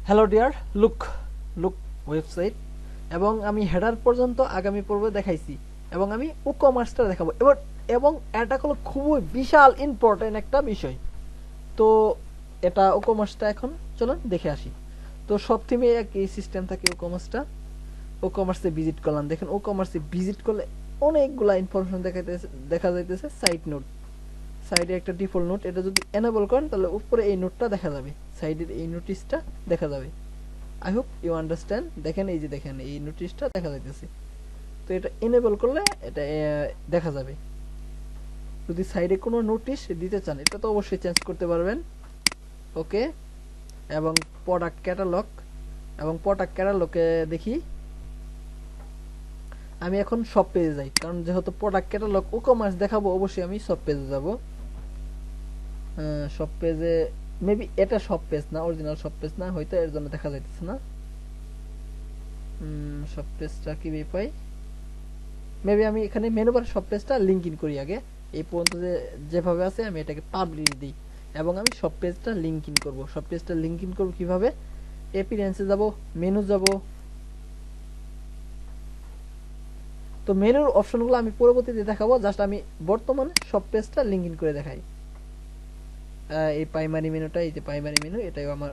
Hello dear, look look website. এবং আমি header পর্যন্ত আগামী পর্বে দেখাইছি এবং আমি ই কমার্সটা দেখাবো এবার। এবং এটা হলো খুবই বিশাল ইম্পর্টেন্ট একটা বিষয়। তো এটা ই কমার্সটা এখন চলুন দেখে আসি। তো সব থিমে একই সিস্টেম থাকে। ই কমার্সটা ই কমার্সে ভিজিট করলাম, দেখেন ই কমার্সে ভিজিট করলে অনেকগুলা ইনফরমেশন দেখা যাইতেছে। সাইড নোট, সাইডে একটা ডিফল্ট নোট, এটা যদি এনেবল করেন তাহলে উপরে এই নোটটা দেখা যাবে, সাইডের এই নোটিশটা দেখা যাবে। I hope you understand. দেখেন এই যে দেখেন এই নোটিশটা দেখা যাইতেছে। তো এটা এনেবল করলে এটা দেখা যাবে। যদি সাইডে কোনো নোটিশ দিতে চান এটা তো অবশ্যই চেঞ্জ করতে পারবেন। ওকে, এবং প্রোডাক্ট ক্যাটালগ, এবং প্রোডাক্ট ক্যাটালগে দেখি আমি এখন সব পেজে যাই, কারণ যেহেতু প্রোডাক্ট ক্যাটালগ ই কমার্স দেখাবো অবশ্যই আমি সব পেজে যাব। সব পেজে মেবি এটা সব পেজ না, অরিজিনাল সব পেজ না, হয়তো এর জন্য দেখা যাইতেছে না। সব পেজটা কিভাবে পাই? মেবি আমি এখানে মেনু বার সব পেজটা লিঙ্ক ইন করি আগে। এই পর্যন্ত যেভাবে আছে আমি এটাকে পাবলিশ দিই এবং আমি সব পেজটা লিঙ্ক ইন করবো। সব পেজটা লিঙ্ক ইন করবো কিভাবে? অ্যাপিয়ারেন্সে যাব, মেনু যাব। তো মেনুর অপশনগুলো আমি পরবর্তীতে দেখাবো, জাস্ট আমি বর্তমানে সব পেজটা লিঙ্ক ইন করে দেখাই। এই প্রাইমারি মেনুটা, এই যে প্রাইমারি মেনু, এটাই আমার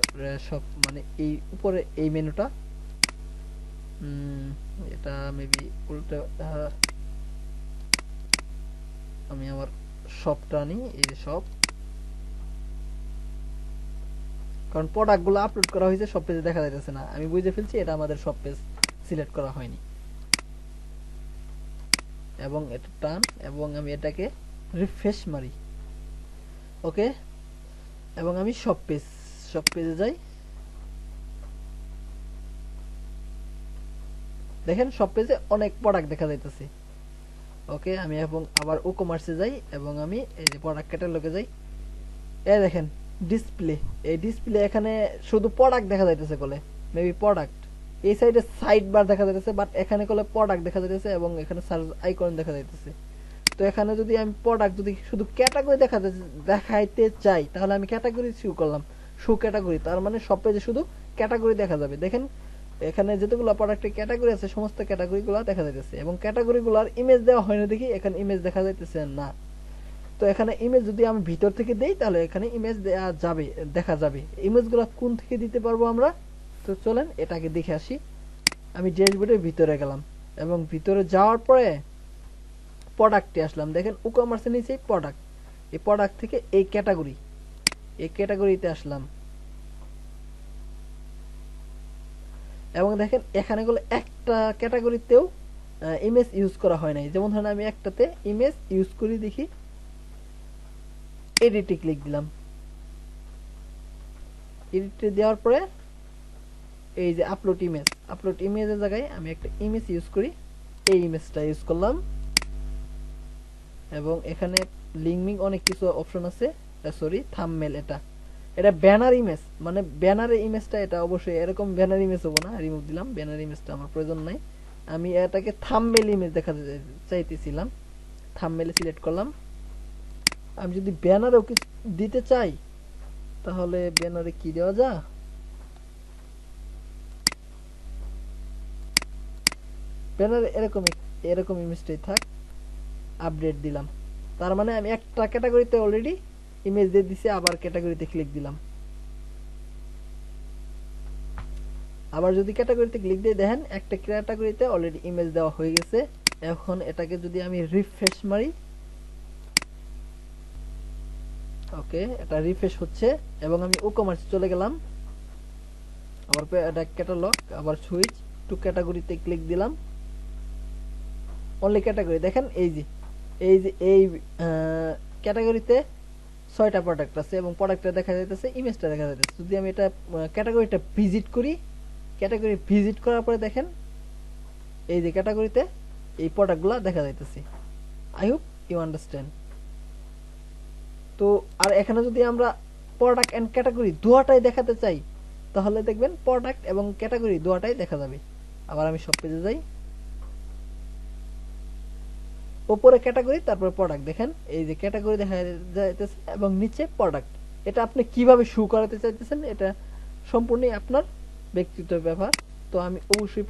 সব, মানে এই উপরে এই মেনুটা। এটা মেবি উল্টা, আমি আমার শপটা আনি, এই যে শপ, কারণ প্রোডাক্টগুলো আপলোড করা হয়েছে সব পেজে দেখা যাইতেছে না। আমি বুঝে ফেলছি এটা আমাদের সব পেজ সিলেক্ট করা হয়নি। এবং এটা টান এবং আমি এটাকে রিফ্রেশ মারি। ওকে, এবং আমি সব পেজে যাই। দেখেন সব পেজে অনেক প্রোডাক্ট দেখা যাইতেছে। ওকে, আমি এবং আবার ই কমার্সে যাই এবং আমি এই যে প্রোডাক্ট ক্যাটালগে যাই। এই দেখেন ডিসপ্লে, এই ডিসপ্লে এখানে শুধু প্রোডাক্ট দেখা যাইতেছে বলে, মেবি প্রোডাক্ট। এই সাইডে সাইড বার দেখা যাইতেছে, বাট এখানে করলে প্রোডাক্ট দেখা যাইতেছে এবং এখানে সার্চ আইকন দেখা যাইতেছে। তো এখানে যদি আমি প্রোডাক্ট যদি শুধু ক্যাটাগরি দেখাইতে চাই তাহলে আমি ক্যাটাগরি শু করলাম, শু ক্যাটাগরি, তার মানে সব পেজে শুধু ক্যাটাগরি দেখা যাবে। দেখেন এখানে যতগুলো প্রোডাক্টের ক্যাটাগরি আছে সমস্ত ক্যাটাগরিগুলো দেখা যাইতেছে এবং ক্যাটাগরিগুলোর ইমেজ দেওয়া হয় না দেখি, এখানে ইমেজ দেখা যাইতেছে না। তো এখানে ইমেজ যদি আমি ভিতর থেকে দেই তাহলে এখানে ইমেজ দেওয়া যাবে, দেখা যাবে। ইমেজগুলো কোন থেকে দিতে পারবো আমরা? তো চলেন এটাকে দেখে আসি। আমি ড্যাশবোর্ডের ভিতরে গেলাম এবং ভিতরে যাওয়ার পরে প্রোডাক্টে আসলাম। দেখেন ই কমার্সের নিচে প্রোডাক্ট, এই প্রোডাক্ট থেকে এই ক্যাটাগরি, এই ক্যাটাগরিতে আসলাম এবং দেখেন এখানে গুলো একটা ক্যাটাগরিতেও ইমেজ ইউজ করা হয় নাই। যেমন ধরেন আমি একটাতে ইমেজ ইউজ করি, দেখি এডিটে ক্লিক দিলাম। এডিটে দেওয়ার পরে এই যে আপলোড ইমেজের জায়গায় আমি একটা ইমেজ ইউজ করি, এই ইমেজটা ইউজ করলাম। এবং এখানে লিঙ্কিং অনেক কিছু অপশন আছে, সরি থাম্বনেল, এটা ব্যানার ইমেজ, মানে ব্যানারের ইমেজটা, এটা অবশ্যই এরকম ব্যানার ইমেজ হবো না, রিমুভ দিলাম। ব্যানার ইমেজটা আমার প্রয়োজন নাই, আমি এটাকে থাম্বনেল ইমেজ দেখাতে চাইতেছিলাম। থাম্বনেল সিলেক্ট করলাম। আমি যদি ব্যানারেও কিছু দিতে চাই তাহলে ব্যানারে কি দেওয়া যায়? ব্যানারে এরকম ইমেজটাই থাক, আপডেট দিলাম। তার মানে আমি একটা ক্যাটাগরিতে অলরেডি ইমেজ দিয়ে দিছি, আবার ক্যাটাগরিতে ক্লিক দিলাম। আবার যদি ক্যাটাগরিতে ক্লিক দিয়ে দেখেন একটা ক্যাটাগরিতে অলরেডি ইমেজ দেওয়া হয়ে গেছে। এখন এটাকে যদি আমি রিফ্রেশ মারি, ওকে এটা রিফ্রেশ হচ্ছে এবং আমি ই কমার্সে চলে গেলাম। আবার এটা ক্যাটালগ, আবার সুইচ টু ক্যাটাগরিতে ক্লিক দিলাম। অনলি ক্যাটাগরি, দেখেন এই যে এই ক্যাটাগরিতে 6টা প্রোডাক্ট আছে এবং প্রোডাক্টটা দেখা যাইতেছে, ইমেজটা দেখা যাইতেছে। যদি আমি এটা ক্যাটাগরিটা ভিজিট করি, ক্যাটাগরি ভিজিট করার পরে দেখেন এই যে ক্যাটাগরিতে এই প্রোডাক্টগুলো দেখা যাইতেছে। I hope you understand. তো আর এখানে যদি আমরা প্রোডাক্ট এন্ড ক্যাটাগরি দুটোটাই দেখাতে চাই তাহলে দেখবেন প্রোডাক্ট এবং ক্যাটাগরি দুটোটাই দেখা যাবে। আবার আমি সব পেজে যাই, উপরে ক্যাটাগরি তারপর প্রোডাক্ট, দেখেন এই যে ক্যাটাগরি দেখা যাইতেছে এবং নিচে প্রোডাক্ট। এটা আপনি কিভাবে শো করাতে চাইতেছেন এটা সম্পূর্ণ আপনার ব্যক্তিগত ব্যাপার। তো আমি অবশ্যই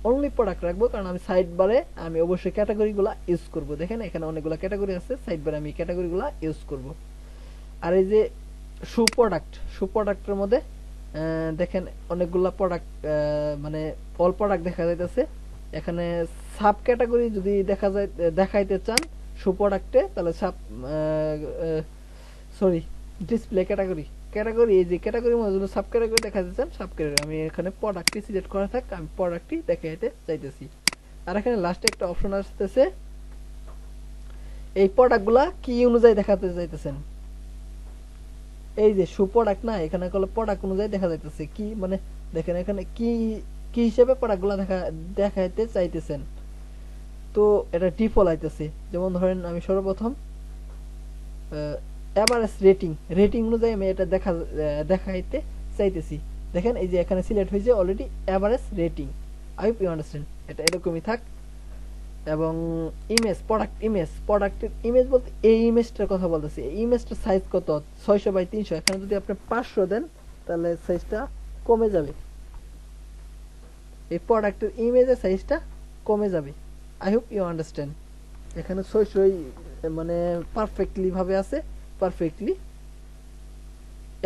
অনলি প্রোডাক্ট রাখবো, কারণ আমি সাইড বারে আমি অবশ্যই ক্যাটাগরিগুলো ইউজ করব। দেখেন এখানে অনেকগুলো ক্যাটাগরি আছে, সাইড বারে আমি ক্যাটাগরিগুলো ইউজ করব। আর এই যে শু প্রোডাক্টের মধ্যে দেখেন অনেকগুলা প্রোডাক্ট, মানে অল প্রোডাক্ট দেখা যাইতেছে। এখানে সাব ক্যাটাগরি যদি দেখাইতে চান শু প্রোডাক্টে, তাহলে ডিসপ্লে ক্যাটাগরি এই যে ক্যাটাগরির মধ্যে যদি সাব ক্যাটাগরি দেখাতে চান সাব ক্যাটাগরি, আমি এখানে প্রোডাক্টটি সিলেক্ট করা থাক, আমি প্রোডাক্টটি দেখাইতে চাইতেছি। আর এখানে লাস্টে একটা অপশন আসতেছে, এই প্রোডাক্টগুলা কি অনুযায়ী দেখাতে চাইতেছেন। এই যে শু প্রোডাক্ট না, এখানে প্রোডাক্ট অনুযায়ী দেখা যাইতেছে কি, মানে দেখেন এখানে কি কি হিসেবে প্রোডাক্টগুলো দেখাইতে চাইতেছেন। তো এটা ডিফল্ট আইতেছে। যেমন ধরেন আমি সর্বপ্রথম এভারেজ রেটিং অনুযায়ী আমি এটা দেখাইতে চাইতেছি। দেখেন এই যে এখানে সিলেক্ট হয়েছে already average rating. I hope you understand. এটা এরকমই থাক। এবং প্রোডাক্টের ইমেজ বলতে এই ইমেজটার কথা বলতেছি। এই ইমেজটার সাইজ কত, 600x300। এখানে যদি আপনি 500 দেন তাহলে সাইজটা কমে যাবে, এই প্রোডাক্টের ইমেজের সাইজটা কমে যাবে। I hope you understand. এখানে 600 মানে পারফেক্টলি ভাবে আছে, পারফেক্টলি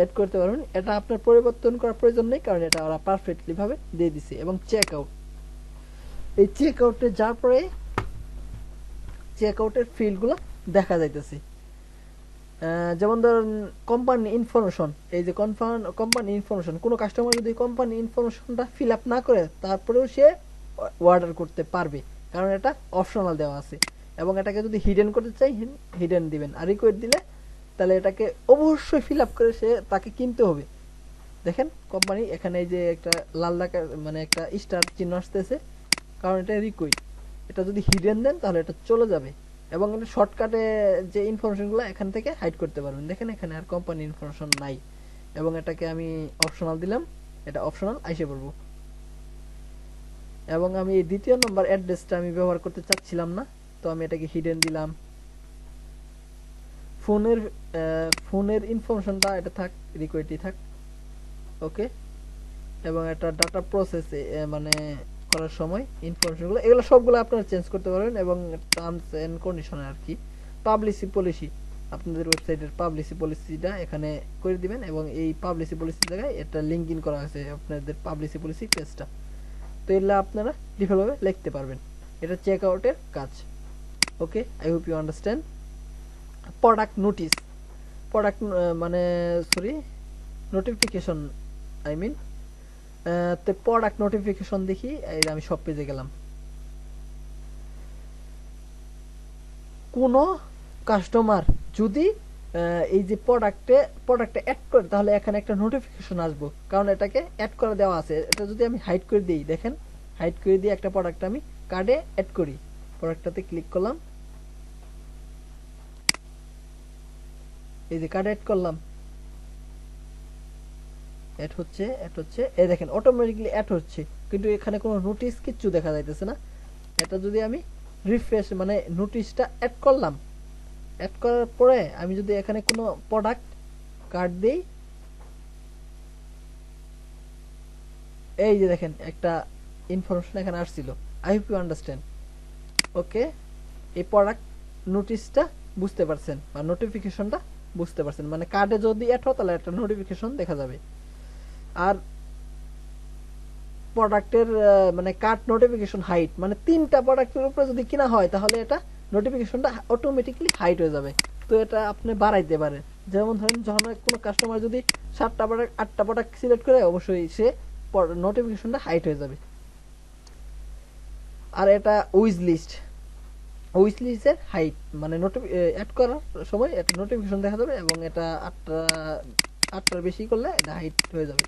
এড করতে পারবেন। এটা আপনার পরিবর্তন করার প্রয়োজন নেই, কারণ এটা ওরা পারফেক্টলি ভাবে দিয়ে দিছে। এবং চেক আউট, এই চেক আউটে যাওয়ার পরে চেক আউটের ফিল্ডগুলো দেখা যাইতেছে। যেমন ধরেন কোম্পানি ইনফরমেশন, এই যে কোম্পানি ইনফরমেশন, কোনো কাস্টমার যদি কোম্পানি ইনফরমেশনটা ফিল আপ না করে তারপরেও সে অর্ডার করতে পারবে, কারণ এটা অপশনাল দেওয়া আছে। এবং এটাকে যদি হিডেন করতে চাই হিডেন দিবেন, আর রিকোয়েস্ট দিলে তাহলে এটাকে অবশ্যই ফিল আপ করে তাকে কিনতে হবে। দেখেন কোম্পানি এখানে এই যে একটা লাল দাগ মানে একটা স্টার চিহ্ন আসতেছে, কারণ এটা রিকোয়েস্ট। এটা যদি হিডেন দেন তাহলে এটা চলে যাবে। এবং এটা শর্টকাটে যে ইনফরমেশনগুলো এখান থেকে হাইড করতে পারবেন। দেখেন এখানে আর কোম্পানি ইনফরমেশন নাই, এবং এটাকে আমি অপশনাল দিলাম, এটা অপশনাল আইসে পড়বো। এবং আমি এই দ্বিতীয় নম্বর অ্যাড্রেসটা আমি ব্যবহার করতে চাচ্ছিলাম না, তো আমি এটাকে হিডেন দিলাম। ফোনের ইনফরমেশনটা এটা থাক, রিকোয়েস্টই থাক, ওকে। এবং এটা ডাটা প্রসেস মানে করার সময় ইনফরমেশনগুলো এগুলো সবগুলো আপনারা চেঞ্জ করতে পারবেন। এবং টার্মস এন্ড কন্ডিশন আর কি, পাবলিসি পলিসি, আপনাদের ওয়েবসাইটের পাবলিসি পলিসিটা এখানে করে দিবেন। এবং এই পাবলিসি পলিসির জায়গায় এটা লিঙ্ক ইন করা হয়েছে আপনাদের পাবলিসি পলিসি পেজটা। তো এগুলো আপনারা ডিফল্টভাবে লিখতে পারবেন। এটা চেক আউটের কাজ, okay. I hope you understand. Product notice, notification, I mean তো প্রোডাক্ট নোটিফিকেশন দেখি। আমি সব পেজে গেলাম। কোন কাস্টমার যদি এই যে প্রোডাক্টে অ্যাড করে, তাহলে এখানে একটা নোটিফিকেশন আসবো, কারণ এটাকে অ্যাড করে দেওয়া আছে। এটা যদি আমি হাইড করে দিই, দেখেন হাইড করে দিয়ে একটা প্রোডাক্ট আমি কার্ডে অ্যাড করি, প্রোডাক্টটাতে ক্লিক করলাম, এই যে কার্ডে অ্যাড করলাম, অ্যাড হচ্ছে এই দেখেন অটোমেটিক্যালি অ্যাড হচ্ছে, কিন্তু এখানে কোনো নোটিশ কিচ্ছু দেখা যাইতেছে না। এটা যদি আমি রিফ্রেশ মানে নোটিশটা অ্যাড করলাম, অ্যাড করার পরে আমি যদি এখানে কোনো প্রোডাক্ট কার্ড দেই, এই যে দেখেন একটা ইনফরমেশন এখানে আসছিল। আই হোপ ইউ আন্ডারস্ট্যান্ড, ওকে। এই প্রোডাক্ট নোটিশটা বুঝতে পারছেন বা নোটিফিকেশনটা বুঝতে পারছেন, মানে কার্ডে যদি অ্যাড হয় তাহলে একটা নোটিফিকেশন দেখা যাবে। আর প্রোডাক্টের মানে কার্ড নোটিফিকেশন হাইট, মানে 3টা প্রোডাক্টের উপরে যদি কিনা হয় তাহলে এটা নোটিফিকেশনটা অটোমেটিক্যালি হাইট হয়ে যাবে। তো এটা আপনি বাড়াইতে পারেন। যেমন ধরেন যখন কোনো কাস্টমার যদি 7টা প্রোডাক্ট 8টা প্রোডাক্ট সিলেক্ট করে, অবশ্যই সে নোটিফিকেশনটা হাইট হয়ে যাবে। আর এটা উইশ লিস্টের হাইট, মানে অ্যাড করার সময় এটা নোটিফিকেশন দেখা যাবে, এবং এটা 8টার বেশি করলে এটা হাইট হয়ে যাবে।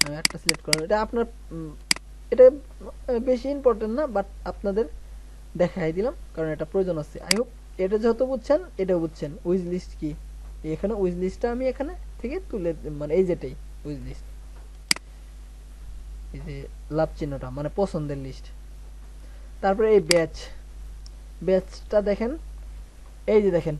আমি 8টা সিলেক্ট করলাম। এটা আপনার এটা বেশি ইম্পর্টেন্ট না, বাট আপনাদের দেখাই দিলাম কারণ এটা প্রয়োজন আছে। আই হোপ এটা যেহেতু বুঝছেন, এটাও বুঝছেন উইশ লিস্ট কি। এখানে উইশ লিস্টটা আমি এখানে থেকে তুলে, মানে এই যেটাই উইশ লিস্ট, এই যে লাভ চিহ্নটা মানে পছন্দের লিস্ট। তারপরে এই ব্যাচটা দেখেন, এই যে দেখেন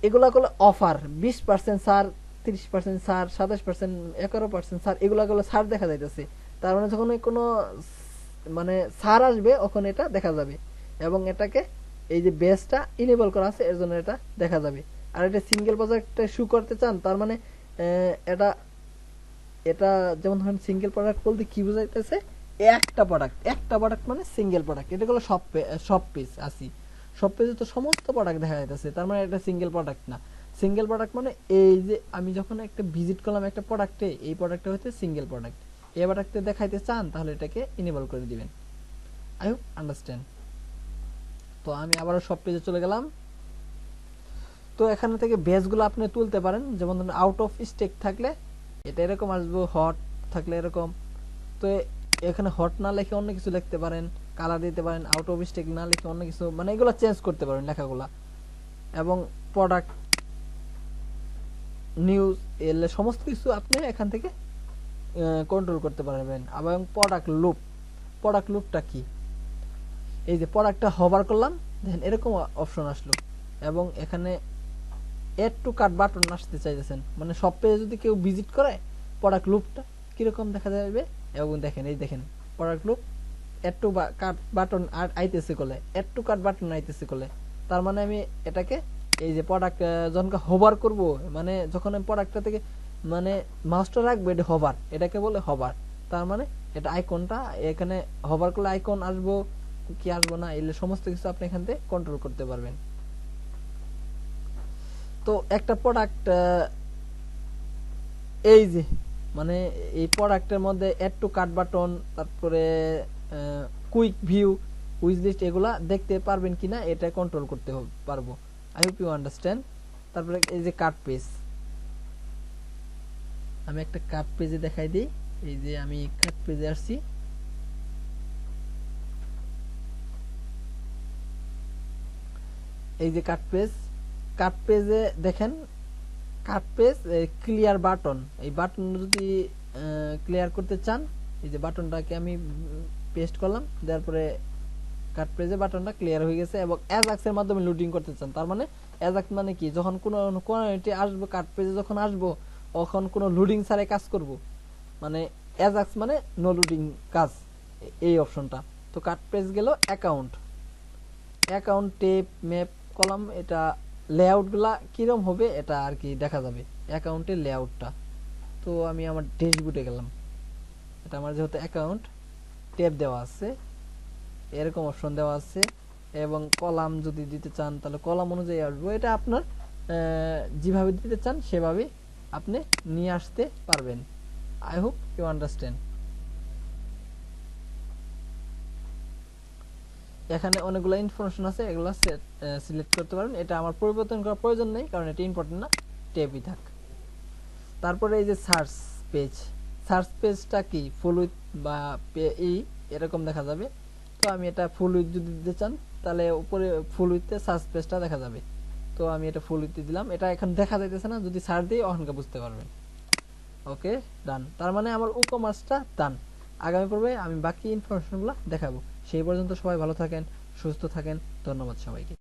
এগুলা করলে অফার 20% ছাড়, 31% ছাড়, 27%, 11% ছাড়, এগুলো ছাড় দেখা যাইতেছে। তার মানে যখন কোনো মানে ছাড় আসবে তখন এটা দেখা যাবে, এবং এটাকে এই যে বেসটা ইনেবল করা আছে এর জন্য এটা দেখা যাবে। আর এটা সিঙ্গেল প্রজেক্টে শু করতে চান, তার মানে এটা এটা যেমন ধরেন সিঙ্গেল প্রোডাক্ট বলতে কি বোঝাইতেছে, একটা প্রোডাক্ট মানে সিঙ্গেল প্রোডাক্ট। এটা হলো সব পেজ আসি, সব পেজে তো সমস্ত প্রোডাক্ট দেখা যাইতেছে, তার মানে এটা সিঙ্গেল প্রোডাক্ট না। সিঙ্গেল প্রোডাক্ট মানে এই যে আমি যখন একটা ভিজিট করলাম একটা প্রোডাক্টে, এই প্রোডাক্টটা হচ্ছে সিঙ্গেল প্রোডাক্ট। এই প্রোডাক্টে দেখাইতে চান তাহলে এটাকে ইনেবল করে দিবেন। I hope understand. তো আমি আবারও সব পেজে চলে গেলাম। তো এখানে থেকে বেসগুলো আপনি তুলতে পারেন, যেমন ধরুন আউট অফ স্টেক থাকলে এটা এরকম আসবে, হট থাকলে এরকম। তো এখানে হট না লিখে অন্য কিছু লিখতে পারেন, কালার দিতে পারেন, আউট অফ স্টেক না লিখে অন্য কিছু, মানে এগুলো চেঞ্জ করতে পারেন লেখাগুলা। এবং প্রোডাক্ট নিউজ এলে সমস্ত কিছু আপনি এখান থেকে কন্ট্রোল করতে পারবেন। এবং প্রোডাক্ট লুপটা কি, এই যে প্রোডাক্টটা হভার করলাম, দেখেন এরকম অপশন আসলো, এবং এখানে এড টু কার্ট বাটন আসতে চাইতেছেন, মানে সব পেজে যদি কেউ ভিজিট করে প্রোডাক্ট লুপটা কিরকম দেখা যাবে। এবং দেখেন এই দেখেন product loop add to cart button আর আইতেছে করলে, এড টু কার্ট বাটন আইতেছে করলে, তার মানে আমি এটাকে এই যে প্রোডাক্ট যখন হোভার করব, মানে যখন আমি প্রোডাক্টটা থেকে মানে মাউসটা রাখবো, এটা হোভার, এটাকে বলে হোভার। তার মানে এটা আইকনটা এখানে হোভার করলে আইকন আসবো কি আসবো না, এলে সমস্ত কিছু আপনি এখান থেকে কন্ট্রোল করতে পারবেন। তো একটা প্রোডাক্ট এই যে মানে এই প্রোডাক্টের মধ্যে এড টু কার্ট বাটন, তারপরে কুইক ভিউ, উইশ লিস্ট, এগুলা দেখতে পারবেন কিনা এটা কন্ট্রোল করতে পারবো। I hope you understand. তারপরে এই যে কার্ট পেজ, আমি একটা কার্ট পেজে দেখাই দিই। এই যে আমি কার্ট পেজে আসছি, এই যে কার্ট পেজে দেখেন কার্ট পেজ ক্লিয়ার বাটন, এই বাটন যদি ক্লিয়ার করতে চান, এই যে বাটনটাকে আমি পেস্ট করলাম, তারপরে কার্ট পেজে বাটনটা ক্লিয়ার হয়ে গেছে। এবং অ্যাজাক্স এর মাধ্যমে লোডিং করতে চান, তার মানে অ্যাজাক্স মানে কি, যখন কোনো কোয়ান্টিটি আসবে কার্ট পেজে, যখন আসবো তখন কোনো লোডিং ছাড়াই কাজ করব, মানে অ্যাজাক্স মানে নো লোডিং কাজ, এই অপশনটা। তো কার্ট পেজ গেল অ্যাকাউন্ট টেপ ম্যাপ কলাম, এটা লেআউটগুলা কিরম হবে এটা আর কি দেখা যাবে অ্যাকাউন্টের লেআউটটা। তো আমি আমার ড্যাশবোর্ডে গেলাম, এটা আমার যেহেতু অ্যাকাউন্ট ট্যাব দেওয়া আছে, এরকম অপশন দেওয়া আছে, এবং কলাম যদি দিতে চান তাহলে কলাম অনুযায়ী আসবো। এটা আপনার যেভাবে দিতে চান সেভাবে আপনি নিয়ে আসতে পারবেন। I hope you understand. এখানে অনেকগুলো ইনফরমেশন আছে, এগুলো সিলেক্ট করতে পারেন। এটা আমার পরিবর্তন করার প্রয়োজন নেই, কারণ এটা ইম্পর্টেন্ট না, ট্যাবই থাক। তারপরে এই যে সার্চ পেজটা কি, ফুল উইথ বা এরকম দেখা যাবে। তো আমি এটা ফুল উইথ যদি দিতে চান তাহলে উপরে ফুল উইথে সার্চ পেজটা দেখা যাবে। তো আমি এটা ফুল উইথে দিলাম, এটা এখন দেখা যাইতেছে না, যদি সার্চ দিই ওখানকার বুঝতে পারবেন। ওকে ডান, তার মানে আমার ই কমার্সটা ডান। আগামী পর্বে আমি বাকি ইনফরমেশনগুলো দেখাবো। সেই পর্যন্ত সবাই ভালো থাকেন, সুস্থ থাকেন, ধন্যবাদ সবাইকে।